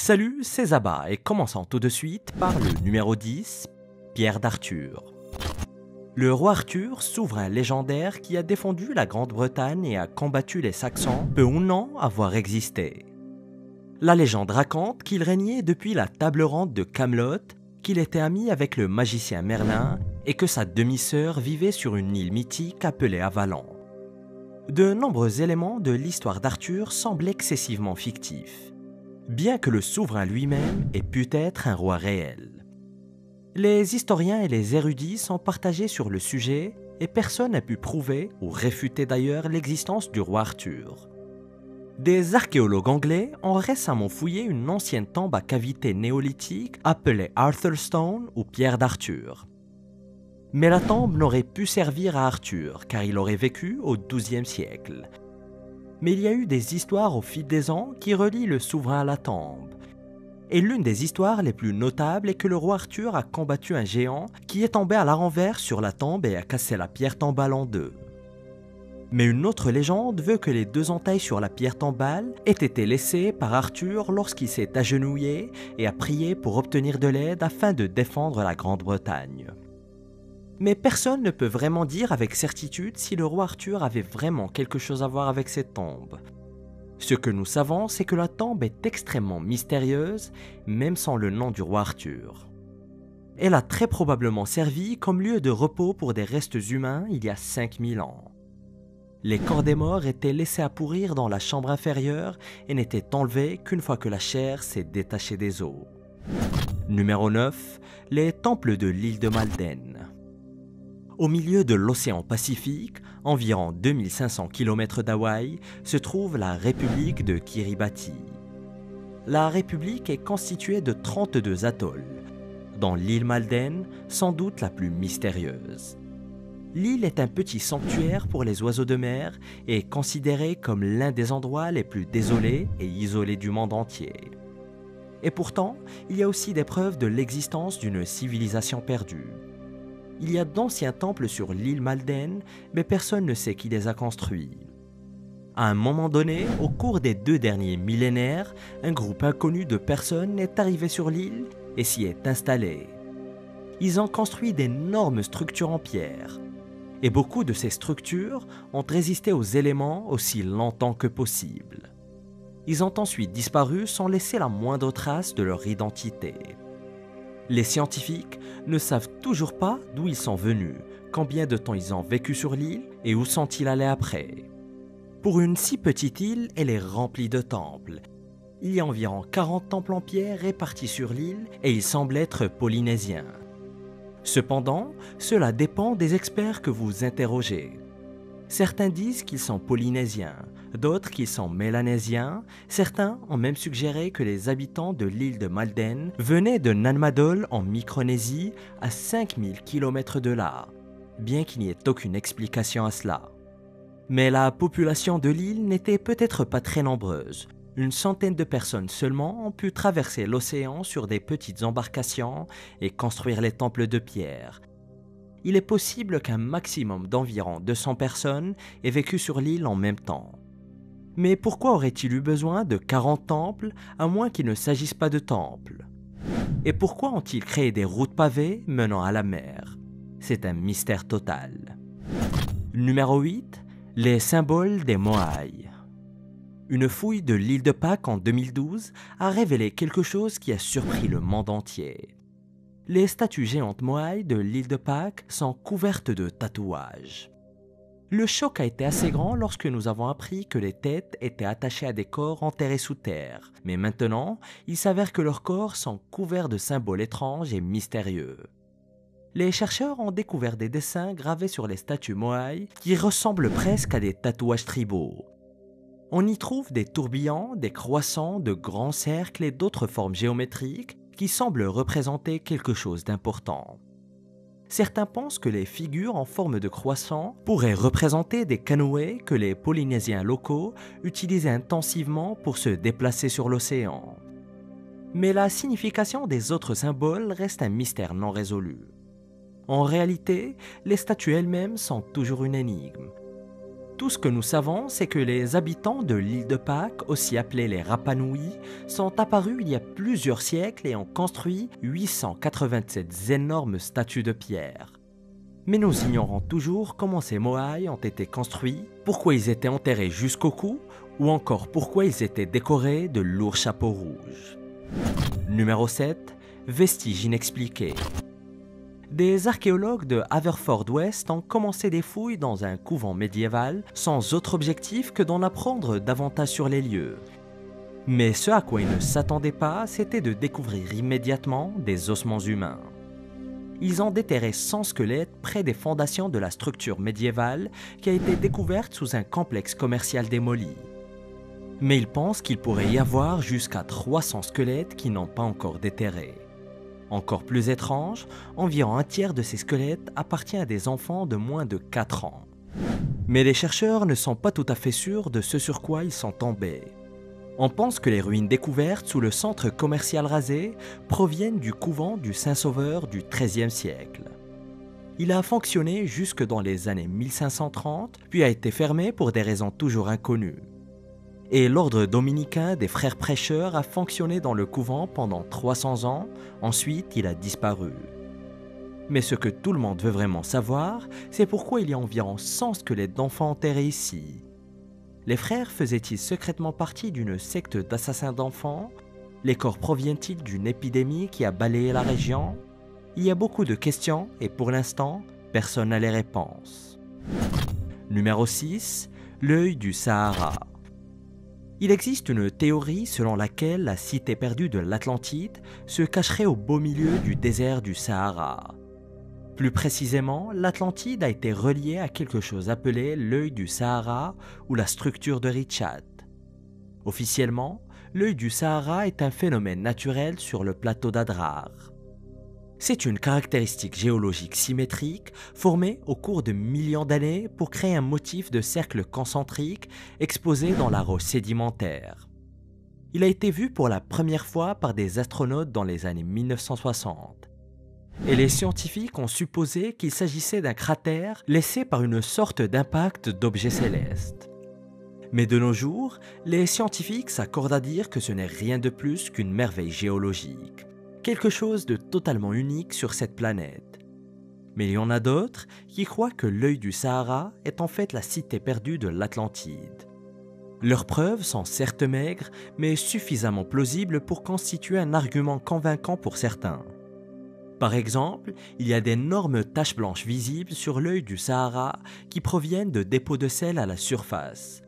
Salut, c'est Zaba et commençons tout de suite par le numéro 10, Pierre d'Arthur. Le roi Arthur, souverain légendaire qui a défendu la Grande-Bretagne et a combattu les Saxons, peut ou non avoir existé. La légende raconte qu'il régnait depuis la table ronde de Camelot, qu'il était ami avec le magicien Merlin et que sa demi-sœur vivait sur une île mythique appelée Avalon. De nombreux éléments de l'histoire d'Arthur semblent excessivement fictifs, bien que le souverain lui-même ait pu être un roi réel. Les historiens et les érudits sont partagés sur le sujet et personne n'a pu prouver ou réfuter d'ailleurs l'existence du roi Arthur. Des archéologues anglais ont récemment fouillé une ancienne tombe à cavité néolithique appelée Arthur Stone ou Pierre d'Arthur. Mais la tombe n'aurait pu servir à Arthur car il aurait vécu au XIIe siècle. Mais il y a eu des histoires au fil des ans qui relient le souverain à la tombe. Et l'une des histoires les plus notables est que le roi Arthur a combattu un géant qui est tombé à la renverse sur la tombe et a cassé la pierre tombale en deux. Mais une autre légende veut que les deux entailles sur la pierre tombale aient été laissées par Arthur lorsqu'il s'est agenouillé et a prié pour obtenir de l'aide afin de défendre la Grande-Bretagne. Mais personne ne peut vraiment dire avec certitude si le roi Arthur avait vraiment quelque chose à voir avec cette tombe. Ce que nous savons, c'est que la tombe est extrêmement mystérieuse, même sans le nom du roi Arthur. Elle a très probablement servi comme lieu de repos pour des restes humains il y a 5000 ans. Les corps des morts étaient laissés à pourrir dans la chambre inférieure et n'étaient enlevés qu'une fois que la chair s'est détachée des os. Numéro 9. Les temples de l'île de Malden. Au milieu de l'océan Pacifique, environ 2500 km d'Hawaï, se trouve la République de Kiribati. La République est constituée de 32 atolls, dont l'île Malden, sans doute la plus mystérieuse. L'île est un petit sanctuaire pour les oiseaux de mer et est considérée comme l'un des endroits les plus désolés et isolés du monde entier. Et pourtant, il y a aussi des preuves de l'existence d'une civilisation perdue. Il y a d'anciens temples sur l'île Malden, mais personne ne sait qui les a construits. À un moment donné, au cours des 2 derniers millénaires, un groupe inconnu de personnes est arrivé sur l'île et s'y est installé. Ils ont construit d'énormes structures en pierre. Et beaucoup de ces structures ont résisté aux éléments aussi longtemps que possible. Ils ont ensuite disparu sans laisser la moindre trace de leur identité. Les scientifiques ne savent toujours pas d'où ils sont venus, combien de temps ils ont vécu sur l'île et où sont-ils allés après. Pour une si petite île, elle est remplie de temples. Il y a environ 40 temples en pierre répartis sur l'île et ils semblent être polynésiens. Cependant, cela dépend des experts que vous interrogez. Certains disent qu'ils sont polynésiens, d'autres qu'ils sont mélanésiens, certains ont même suggéré que les habitants de l'île de Malden venaient de Nanmadol en Micronésie à 5000 km de là, bien qu'il n'y ait aucune explication à cela. Mais la population de l'île n'était peut-être pas très nombreuse. Une centaine de personnes seulement ont pu traverser l'océan sur des petites embarcations et construire les temples de pierre. Il est possible qu'un maximum d'environ 200 personnes aient vécu sur l'île en même temps. Mais pourquoi aurait-il eu besoin de 40 temples à moins qu'il ne s'agisse pas de temples? Et pourquoi ont-ils créé des routes pavées menant à la mer? C'est un mystère total. Numéro 8. Les symboles des Moai. Une fouille de l'île de Pâques en 2012 a révélé quelque chose qui a surpris le monde entier. Les statues géantes Moai de l'île de Pâques sont couvertes de tatouages. Le choc a été assez grand lorsque nous avons appris que les têtes étaient attachées à des corps enterrés sous terre, mais maintenant, il s'avère que leurs corps sont couverts de symboles étranges et mystérieux. Les chercheurs ont découvert des dessins gravés sur les statues Moai qui ressemblent presque à des tatouages tribaux. On y trouve des tourbillons, des croissants, de grands cercles et d'autres formes géométriques qui semblent représenter quelque chose d'important. Certains pensent que les figures en forme de croissant pourraient représenter des canoës que les Polynésiens locaux utilisaient intensivement pour se déplacer sur l'océan. Mais la signification des autres symboles reste un mystère non résolu. En réalité, les statues elles-mêmes sont toujours une énigme. Tout ce que nous savons, c'est que les habitants de l'île de Pâques, aussi appelés les Rapa Nui, sont apparus il y a plusieurs siècles et ont construit 887 énormes statues de pierre. Mais nous ignorons toujours comment ces moaïs ont été construits, pourquoi ils étaient enterrés jusqu'au cou, ou encore pourquoi ils étaient décorés de lourds chapeaux rouges. Numéro 7. Vestiges inexpliqués. Des archéologues de Haverford-West ont commencé des fouilles dans un couvent médiéval sans autre objectif que d'en apprendre davantage sur les lieux. Mais ce à quoi ils ne s'attendaient pas, c'était de découvrir immédiatement des ossements humains. Ils ont déterré 100 squelettes près des fondations de la structure médiévale qui a été découverte sous un complexe commercial démoli. Mais ils pensent qu'il pourrait y avoir jusqu'à 300 squelettes qui n'ont pas encore déterré. Encore plus étrange, environ un tiers de ces squelettes appartient à des enfants de moins de 4 ans. Mais les chercheurs ne sont pas tout à fait sûrs de ce sur quoi ils sont tombés. On pense que les ruines découvertes sous le centre commercial rasé proviennent du couvent du Saint-Sauveur du XIIIe siècle. Il a fonctionné jusque dans les années 1530, puis a été fermé pour des raisons toujours inconnues. Et l'ordre dominicain des frères prêcheurs a fonctionné dans le couvent pendant 300 ans, ensuite il a disparu. Mais ce que tout le monde veut vraiment savoir, c'est pourquoi il y a environ 100 squelettes d'enfants enterrés ici. Les frères faisaient-ils secrètement partie d'une secte d'assassins d'enfants? Les corps proviennent-ils d'une épidémie qui a balayé la région? Il y a beaucoup de questions et pour l'instant, personne n'a les réponses. Numéro 6. L'œil du Sahara. Il existe une théorie selon laquelle la cité perdue de l'Atlantide se cacherait au beau milieu du désert du Sahara. Plus précisément, l'Atlantide a été reliée à quelque chose appelé l'œil du Sahara ou la structure de Richat. Officiellement, l'œil du Sahara est un phénomène naturel sur le plateau d'Adrar. C'est une caractéristique géologique symétrique formée au cours de millions d'années pour créer un motif de cercle concentrique exposé dans la roche sédimentaire. Il a été vu pour la première fois par des astronautes dans les années 1960. Et les scientifiques ont supposé qu'il s'agissait d'un cratère laissé par une sorte d'impact d'objets célestes. Mais de nos jours, les scientifiques s'accordent à dire que ce n'est rien de plus qu'une merveille géologique. Quelque chose de totalement unique sur cette planète. Mais il y en a d'autres qui croient que l'œil du Sahara est en fait la cité perdue de l'Atlantide. Leurs preuves sont certes maigres, mais suffisamment plausibles pour constituer un argument convaincant pour certains. Par exemple, il y a d'énormes taches blanches visibles sur l'œil du Sahara qui proviennent de dépôts de sel à la surface.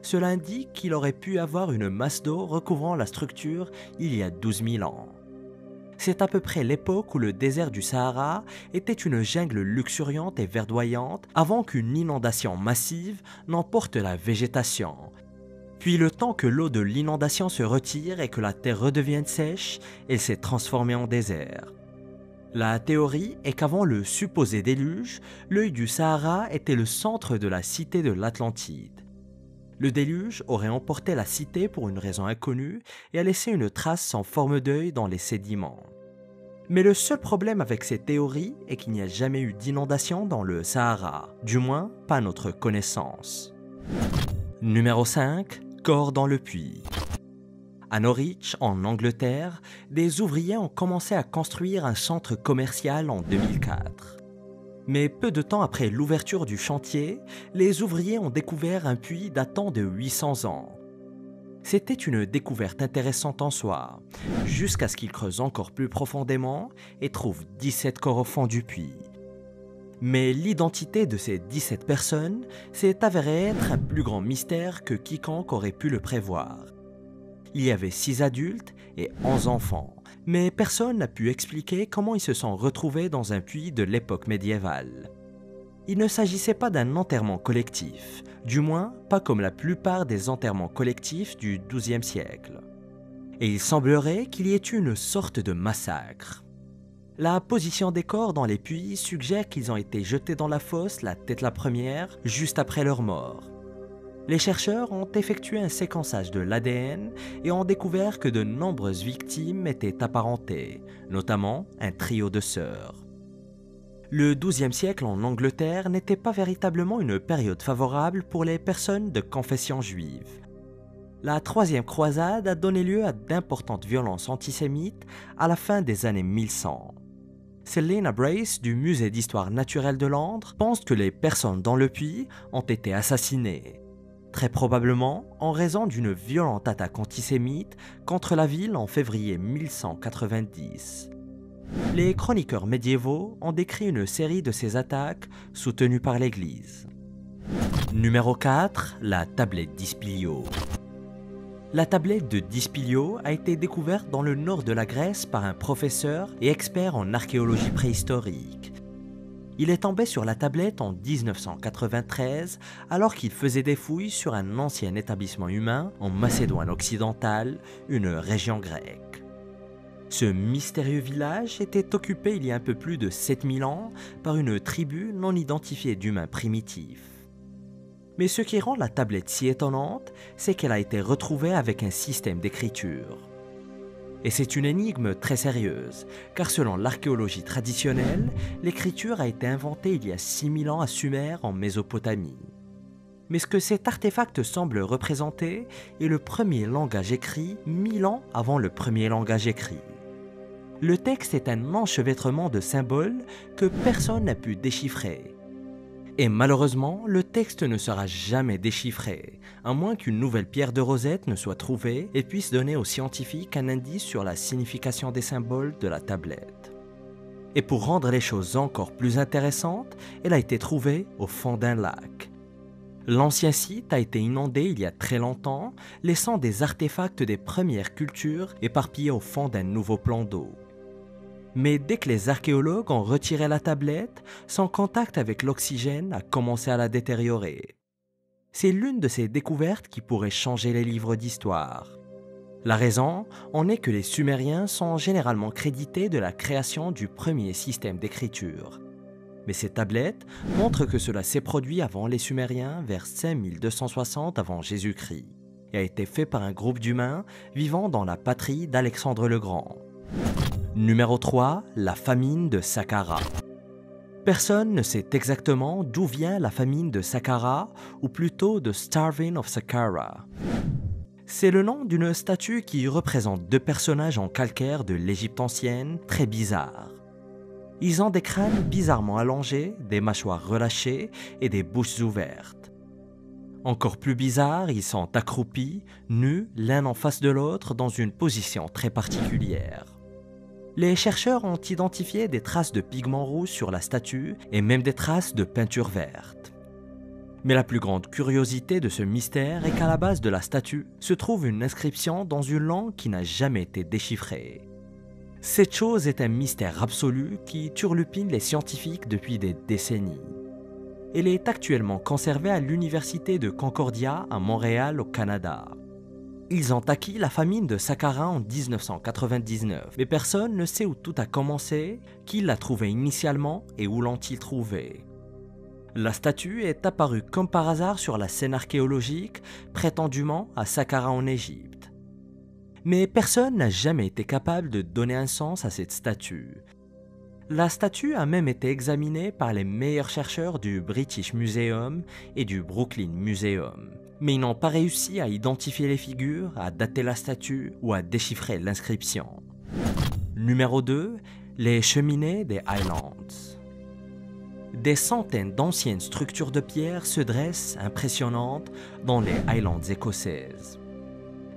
Cela indique qu'il aurait pu avoir une masse d'eau recouvrant la structure il y a 12 000 ans. C'est à peu près l'époque où le désert du Sahara était une jungle luxuriante et verdoyante avant qu'une inondation massive n'emporte la végétation. Puis le temps que l'eau de l'inondation se retire et que la terre redevienne sèche, elle s'est transformée en désert. La théorie est qu'avant le supposé déluge, l'œil du Sahara était le centre de la cité de l'Atlantide. Le déluge aurait emporté la cité pour une raison inconnue et a laissé une trace sans forme d'œil dans les sédiments. Mais le seul problème avec ces théories est qu'il n'y a jamais eu d'inondation dans le Sahara, du moins pas à notre connaissance. Numéro 5. Corps dans le puits. À Norwich, en Angleterre, des ouvriers ont commencé à construire un centre commercial en 2004. Mais peu de temps après l'ouverture du chantier, les ouvriers ont découvert un puits datant de 800 ans. C'était une découverte intéressante en soi, jusqu'à ce qu'ils creusent encore plus profondément et trouvent 17 corps au fond du puits. Mais l'identité de ces 17 personnes s'est avérée être un plus grand mystère que quiconque aurait pu le prévoir. Il y avait 6 adultes et 11 enfants, mais personne n'a pu expliquer comment ils se sont retrouvés dans un puits de l'époque médiévale. Il ne s'agissait pas d'un enterrement collectif, du moins pas comme la plupart des enterrements collectifs du XIIe siècle. Et il semblerait qu'il y ait eu une sorte de massacre. La position des corps dans les puits suggère qu'ils ont été jetés dans la fosse la tête la première, juste après leur mort. Les chercheurs ont effectué un séquençage de l'ADN et ont découvert que de nombreuses victimes étaient apparentées, notamment un trio de sœurs. Le XIIe siècle en Angleterre n'était pas véritablement une période favorable pour les personnes de confession juive. La troisième croisade a donné lieu à d'importantes violences antisémites à la fin des années 1100. Selina Brace du Musée d'histoire naturelle de Londres pense que les personnes dans le puits ont été assassinées, très probablement en raison d'une violente attaque antisémite contre la ville en février 1190. Les chroniqueurs médiévaux ont décrit une série de ces attaques soutenues par l'Église. Numéro 4. La tablette d'Ispilio. La tablette de Dispilio a été découverte dans le nord de la Grèce par un professeur et expert en archéologie préhistorique. Il est tombé sur la tablette en 1993 alors qu'il faisait des fouilles sur un ancien établissement humain en Macédoine occidentale, une région grecque. Ce mystérieux village était occupé il y a un peu plus de 7000 ans par une tribu non identifiée d'humains primitifs. Mais ce qui rend la tablette si étonnante, c'est qu'elle a été retrouvée avec un système d'écriture. Et c'est une énigme très sérieuse, car selon l'archéologie traditionnelle, l'écriture a été inventée il y a 6000 ans à Sumer en Mésopotamie. Mais ce que cet artefact semble représenter est le premier langage écrit 1000 ans avant le premier langage écrit. Le texte est un enchevêtrement de symboles que personne n'a pu déchiffrer. Et malheureusement, le texte ne sera jamais déchiffré, à moins qu'une nouvelle pierre de Rosette ne soit trouvée et puisse donner aux scientifiques un indice sur la signification des symboles de la tablette. Et pour rendre les choses encore plus intéressantes, elle a été trouvée au fond d'un lac. L'ancien site a été inondé il y a très longtemps, laissant des artefacts des premières cultures éparpillés au fond d'un nouveau plan d'eau. Mais dès que les archéologues ont retiré la tablette, son contact avec l'oxygène a commencé à la détériorer. C'est l'une de ces découvertes qui pourrait changer les livres d'histoire. La raison en est que les Sumériens sont généralement crédités de la création du premier système d'écriture. Mais ces tablettes montrent que cela s'est produit avant les Sumériens vers 5260 avant Jésus-Christ et a été fait par un groupe d'humains vivant dans la patrie d'Alexandre le Grand. Numéro 3. La famine de Saqqara. Personne ne sait exactement d'où vient la famine de Saqqara, ou plutôt de Starving of Saqqara. C'est le nom d'une statue qui représente deux personnages en calcaire de l'Égypte ancienne, très bizarres. Ils ont des crânes bizarrement allongés, des mâchoires relâchées et des bouches ouvertes. Encore plus bizarre, ils sont accroupis, nus, l'un en face de l'autre, dans une position très particulière. Les chercheurs ont identifié des traces de pigments rouges sur la statue et même des traces de peinture verte. Mais la plus grande curiosité de ce mystère est qu'à la base de la statue se trouve une inscription dans une langue qui n'a jamais été déchiffrée. Cette chose est un mystère absolu qui turlupine les scientifiques depuis des décennies. Elle est actuellement conservée à l'Université de Concordia à Montréal au Canada. Ils ont acquis la famine de Saqqara en 1999, mais personne ne sait où tout a commencé, qui l'a trouvée initialement et où l'ont-ils trouvée. La statue est apparue comme par hasard sur la scène archéologique, prétendument à Saqqara en Égypte. Mais personne n'a jamais été capable de donner un sens à cette statue. La statue a même été examinée par les meilleurs chercheurs du British Museum et du Brooklyn Museum. Mais ils n'ont pas réussi à identifier les figures, à dater la statue ou à déchiffrer l'inscription. Numéro 2. Les cheminées des Highlands. Des centaines d'anciennes structures de pierre se dressent impressionnantes dans les Highlands écossaises.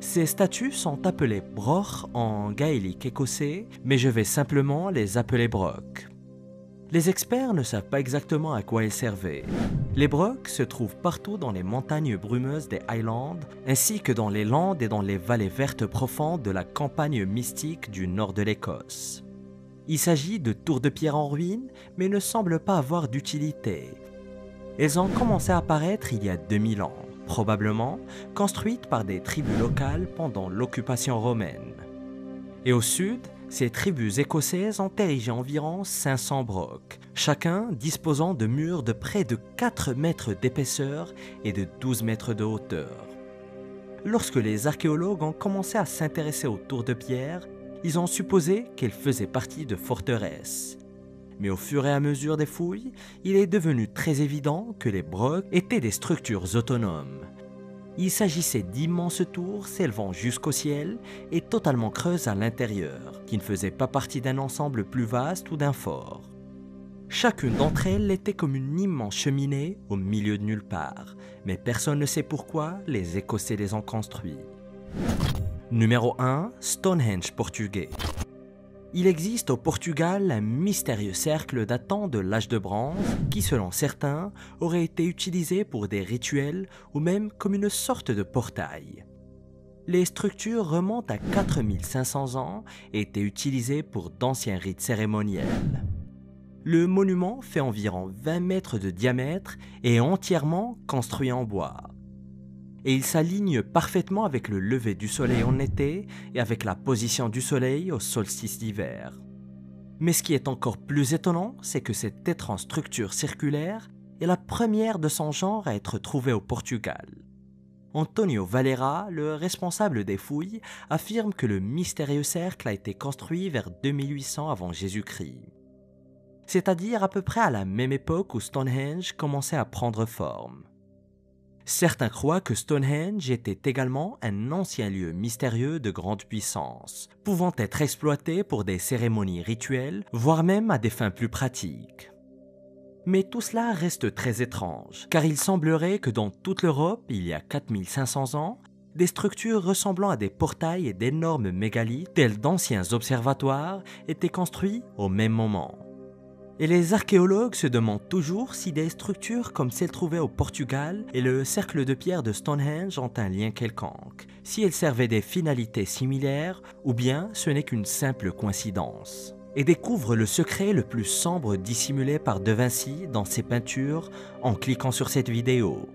Ces statues sont appelées broch en gaélique écossais, mais je vais simplement les appeler broch. Les experts ne savent pas exactement à quoi elles servaient. Les brocs se trouvent partout dans les montagnes brumeuses des Highlands, ainsi que dans les landes et dans les vallées vertes profondes de la campagne mystique du nord de l'Écosse. Il s'agit de tours de pierre en ruine, mais ne semblent pas avoir d'utilité. Elles ont commencé à apparaître il y a 2000 ans, probablement construites par des tribus locales pendant l'occupation romaine. Et au sud, ces tribus écossaises ont érigé environ 500 brocs, chacun disposant de murs de près de 4 mètres d'épaisseur et de 12 mètres de hauteur. Lorsque les archéologues ont commencé à s'intéresser aux tours de pierre, ils ont supposé qu'elles faisaient partie de forteresses. Mais au fur et à mesure des fouilles, il est devenu très évident que les brocs étaient des structures autonomes. Il s'agissait d'immenses tours s'élevant jusqu'au ciel et totalement creuses à l'intérieur, qui ne faisaient pas partie d'un ensemble plus vaste ou d'un fort. Chacune d'entre elles était comme une immense cheminée au milieu de nulle part, mais personne ne sait pourquoi les Écossais les ont construits. Numéro 1. Stonehenge portugais. Il existe au Portugal un mystérieux cercle datant de l'âge de bronze qui, selon certains, aurait été utilisé pour des rituels ou même comme une sorte de portail. Les structures remontent à 4500 ans et étaient utilisées pour d'anciens rites cérémoniels. Le monument fait environ 20 mètres de diamètre et est entièrement construit en bois. Et il s'aligne parfaitement avec le lever du soleil en été et avec la position du soleil au solstice d'hiver. Mais ce qui est encore plus étonnant, c'est que cette étrange structure circulaire est la première de son genre à être trouvée au Portugal. Antonio Valera, le responsable des fouilles, affirme que le mystérieux cercle a été construit vers 2800 avant Jésus-Christ. C'est-à-dire à peu près à la même époque où Stonehenge commençait à prendre forme. Certains croient que Stonehenge était également un ancien lieu mystérieux de grande puissance, pouvant être exploité pour des cérémonies rituelles, voire même à des fins plus pratiques. Mais tout cela reste très étrange, car il semblerait que dans toute l'Europe, il y a 4500 ans, des structures ressemblant à des portails et d'énormes mégalithes, tels d'anciens observatoires, étaient construits au même moment. Et les archéologues se demandent toujours si des structures comme celles trouvées au Portugal et le cercle de pierre de Stonehenge ont un lien quelconque, si elles servaient des finalités similaires ou bien ce n'est qu'une simple coïncidence. Et découvrent le secret le plus sombre dissimulé par De Vinci dans ses peintures en cliquant sur cette vidéo.